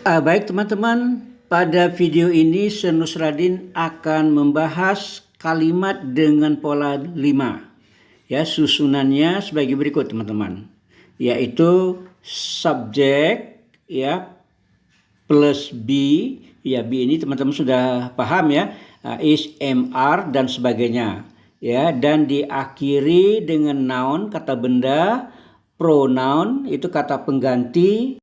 Baik teman-teman, pada video ini Sir Nusradin akan membahas kalimat dengan pola 5. Ya, susunannya sebagai berikut teman-teman, yaitu subjek ya plus be, ya be ini teman-teman sudah paham ya, is, mr dan sebagainya ya, dan diakhiri dengan noun kata benda, pronoun itu kata pengganti,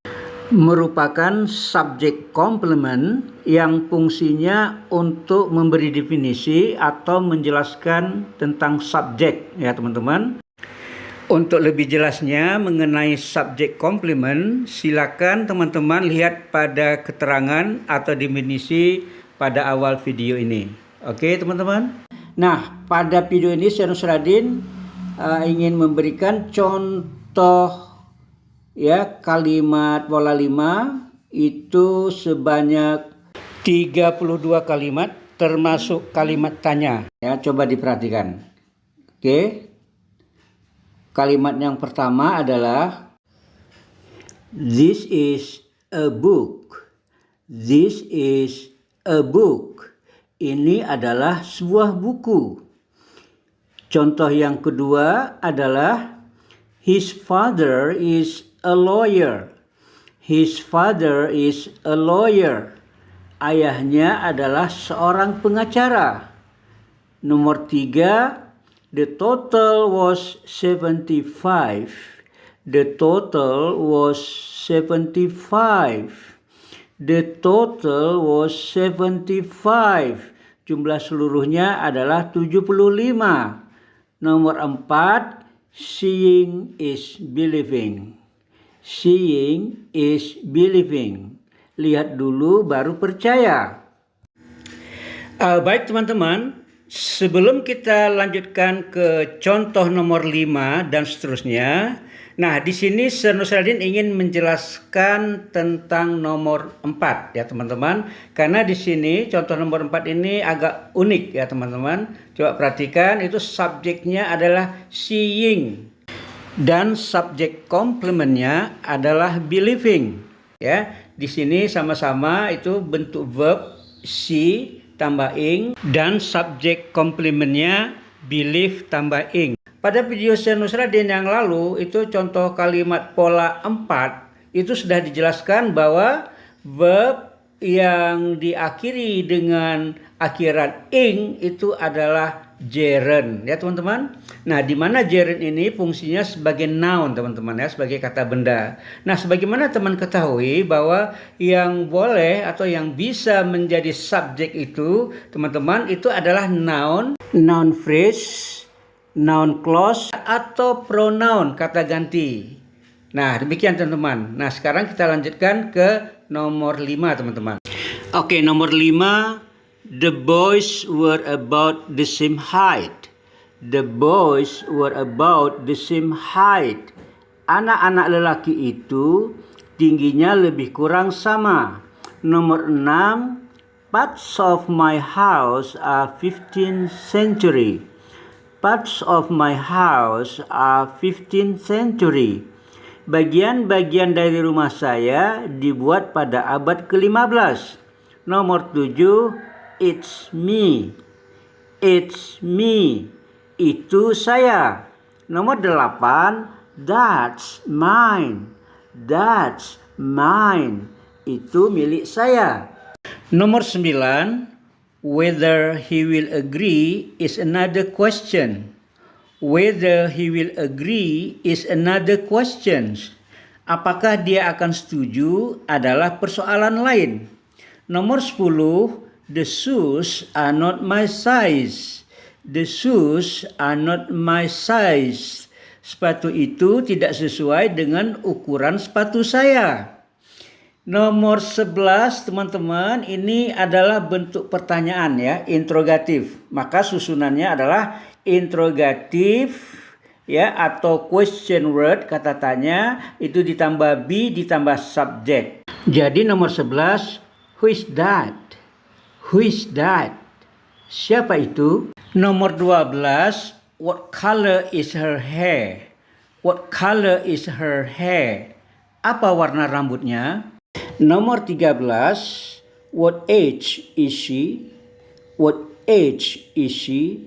merupakan subjek komplement yang fungsinya untuk memberi definisi atau menjelaskan tentang subjek ya teman-teman. Untuk lebih jelasnya mengenai subjek komplement, silakan teman-teman lihat pada keterangan atau definisi pada awal video ini. Oke teman-teman. Nah, pada video ini Sir Nusradin ingin memberikan contoh ya kalimat pola 5 itu sebanyak 32 kalimat termasuk kalimat tanya ya, coba diperhatikan. Oke. Kalimat yang pertama adalah this is a book. This is a book. Ini adalah sebuah buku. Contoh yang kedua adalah his father is a lawyer. His father is a lawyer. Ayahnya adalah seorang pengacara. Nomor 3, the total was 75. The total was 75. The total was 75. Jumlah seluruhnya adalah 75. Nomor 4, seeing is believing. Seeing is believing. Lihat dulu baru percaya. Baik teman-teman, sebelum kita lanjutkan ke contoh nomor 5 dan seterusnya. Nah, di sini Sir Nusradin ingin menjelaskan tentang nomor 4 ya teman-teman. Karena di sini contoh nomor 4 ini agak unik ya teman-teman. Coba perhatikan, itu subjeknya adalah seeing. Dan subjek komplementnya adalah believing. Ya, di sini sama-sama itu bentuk verb see tambah ing dan subjek komplementnya believe tambah ing. Pada video Sir Nusradin yang lalu itu contoh kalimat pola 4 itu sudah dijelaskan bahwa verb yang diakhiri dengan akhiran ing itu adalah gerund ya teman-teman. Nah, di mana gerund ini fungsinya sebagai noun teman-teman ya, sebagai kata benda. Nah, sebagaimana teman ketahui bahwa yang boleh atau yang bisa menjadi subjek itu teman-teman itu adalah noun, noun phrase, noun clause atau pronoun kata ganti. Nah, demikian teman-teman. Nah, sekarang kita lanjutkan ke nomor 5 teman-teman. Oke, nomor 5. The boys were about the same height. The boys were about the same height. Anak-anak lelaki itu tingginya lebih kurang sama. Nomor 6. Parts of my house are 15th century. Parts of my house are 15th century. Bagian-bagian dari rumah saya dibuat pada abad ke-15. Nomor 7. It's me. It's me. Itu saya. Nomor 8. That's mine. That's mine. Itu milik saya. Nomor 9. Whether he will agree is another question. Whether he will agree is another question. Apakah dia akan setuju adalah persoalan lain. Nomor 10. The shoes are not my size. The shoes are not my size. Sepatu itu tidak sesuai dengan ukuran sepatu saya. Nomor 11 teman-teman, ini adalah bentuk pertanyaan ya, interrogatif. Maka susunannya adalah interrogatif ya atau question word kata tanya itu ditambah be ditambah subject. Jadi nomor 11, who is that? Who is that? Siapa itu? Nomor 12, what color is her hair? What color is her hair? Apa warna rambutnya? Nomor 13, what age is she? What age is she?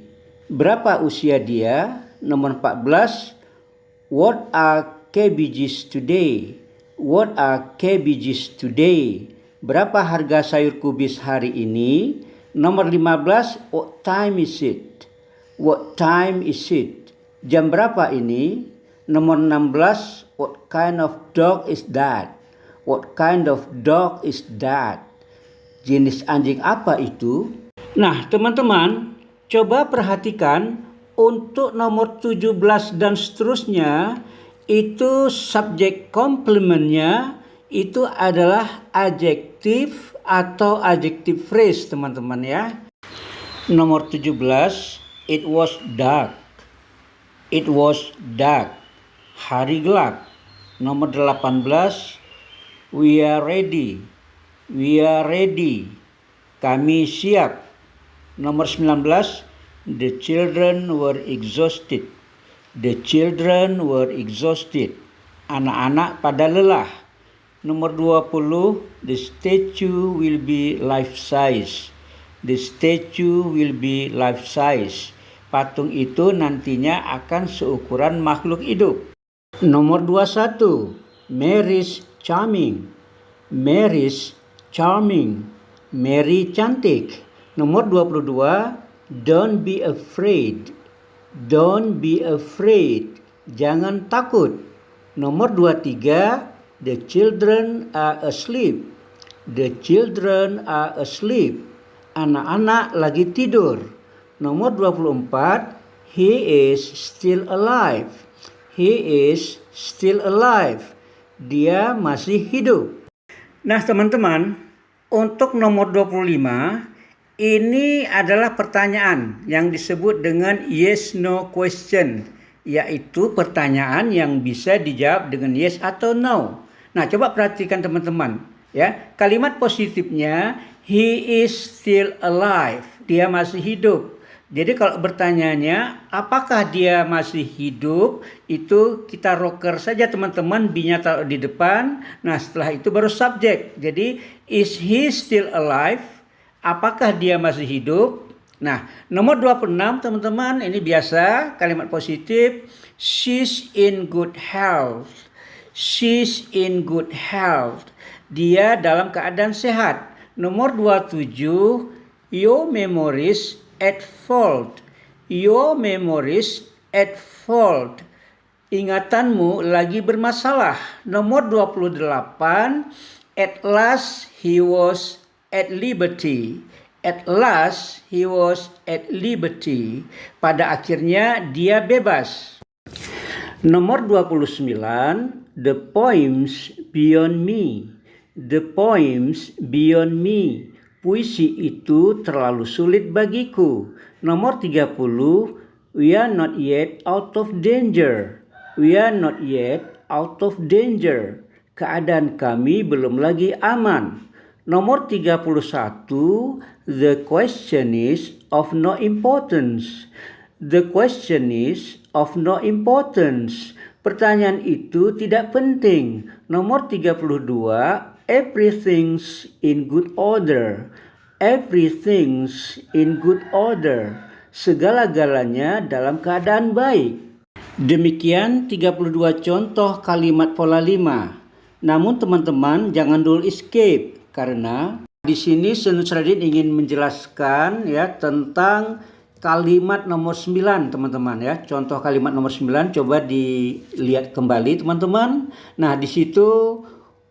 Berapa usia dia? Nomor 14, what are cabbages today? What are cabbages today? Berapa harga sayur kubis hari ini? Nomor 15, what time is it? What time is it? Jam berapa ini? Nomor 16, what kind of dog is that? What kind of dog is that? Jenis anjing apa itu? Nah, teman-teman, coba perhatikan untuk nomor 17 dan seterusnya, itu subjek komplementnya itu adalah adjektif atau adjective phrase, teman-teman ya. Nomor 17, it was dark. It was dark. Hari gelap. Nomor 18, we are ready. We are ready. Kami siap. Nomor 19, the children were exhausted. The children were exhausted. Anak-anak pada lelah. Nomor 20, the statue will be life size. The statue will be life size. Patung itu nantinya akan seukuran makhluk hidup. Nomor 21, Mary's charming. Mary's charming. Mary cantik. Nomor 22, don't be afraid. Don't be afraid. Jangan takut. Nomor 23, the children are asleep. The children are asleep. Anak-anak lagi tidur. Nomor 24, he is still alive. He is still alive. Dia masih hidup. Nah, teman-teman, untuk nomor 25, ini adalah pertanyaan yang disebut dengan yes no question, yaitu pertanyaan yang bisa dijawab dengan yes atau no. Nah, coba perhatikan teman-teman ya. Kalimat positifnya he is still alive, dia masih hidup. Jadi kalau bertanyanya apakah dia masih hidup, itu kita rocker saja teman-teman, be-nya taruh di depan. Nah, setelah itu baru subjek. Jadi is he still alive? Apakah dia masih hidup? Nah, nomor 26 teman-teman, ini biasa kalimat positif. She's in good health. She's in good health. Dia dalam keadaan sehat. Nomor 27, your memories at fault. Your memories at fault. Ingatanmu lagi bermasalah. Nomor 28, at last he was at liberty. At last he was at liberty. Pada akhirnya dia bebas. Nomor 29, the poems beyond me. The poems beyond me. Puisi itu terlalu sulit bagiku. Nomor 30, we are not yet out of danger. We are not yet out of danger. Keadaan kami belum lagi aman. Nomor 31, the question is of no importance. The question is of no importance. Pertanyaan itu tidak penting. Nomor 32, everything's in good order. Everything's in good order. Segala-galanya dalam keadaan baik. Demikian 32 contoh kalimat pola 5. Namun teman-teman jangan dulu escape, karena di sini Senus Radin ingin menjelaskan ya tentang kalimat nomor 9 teman-teman ya. Contoh kalimat nomor 9 coba dilihat kembali teman-teman. Nah, di situ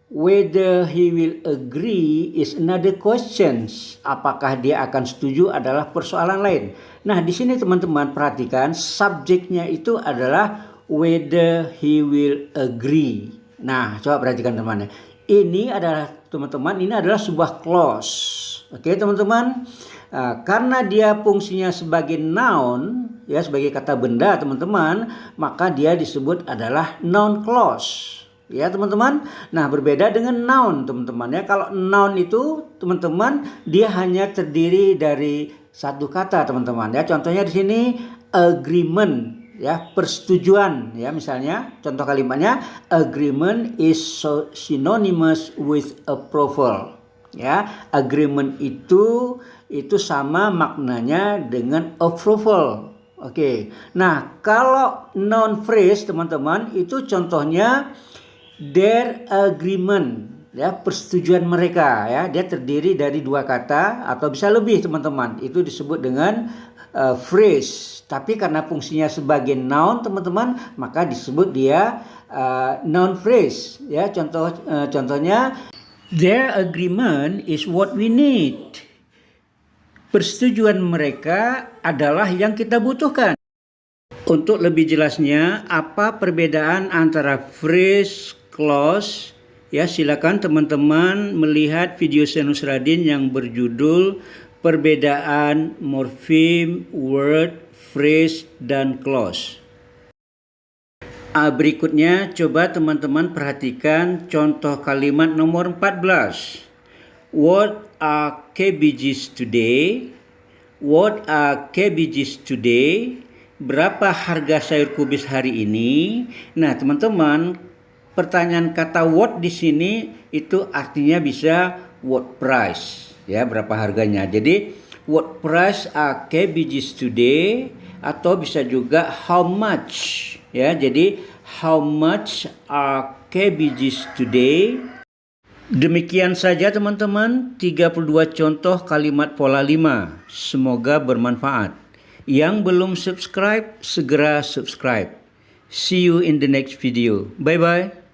whether he will agree is another questions. Apakah dia akan setuju adalah persoalan lain. Nah, di sini teman-teman perhatikan subjeknya itu adalah whether he will agree. Nah, coba perhatikan teman-teman. Ini adalah teman-teman, ini adalah sebuah clause. Oke, teman-teman. Karena dia fungsinya sebagai noun, ya sebagai kata benda, teman-teman, maka dia disebut adalah noun clause. Ya, teman-teman. Nah, berbeda dengan noun, teman-teman ya. Kalau noun itu, teman-teman, dia hanya terdiri dari satu kata, teman-teman ya. Contohnya di sini agreement. ya, persetujuan, ya, misalnya contoh kalimatnya agreement is synonymous with approval. Ya, agreement itu sama maknanya dengan approval. Oke. Nah, kalau noun phrase teman-teman itu contohnya their agreement, ya, persetujuan mereka, ya. Dia terdiri dari dua kata atau bisa lebih teman-teman. Itu disebut dengan phrase. Tapi karena fungsinya sebagai noun teman-teman, maka disebut dia noun phrase, ya. Contohnya their agreement is what we need. Persetujuan mereka adalah yang kita butuhkan. Untuk lebih jelasnya, apa perbedaan antara phrase, clause, ya, silakan teman-teman melihat video Senus Radin yang berjudul Perbedaan Morfem, Word, Phrase, dan Clause. Berikutnya coba teman-teman perhatikan contoh kalimat nomor 14. What are cabbages today? What are cabbages today? Berapa harga sayur kubis hari ini? Nah, teman-teman, pertanyaan kata what di sini itu artinya bisa what price, ya, berapa harganya. Jadi what price are cabbages today, atau bisa juga how much, ya. Jadi how much are cabbages today? Demikian saja teman-teman 32 contoh kalimat pola 5. Semoga bermanfaat. Yang belum subscribe segera subscribe. See you in the next video. Bye bye.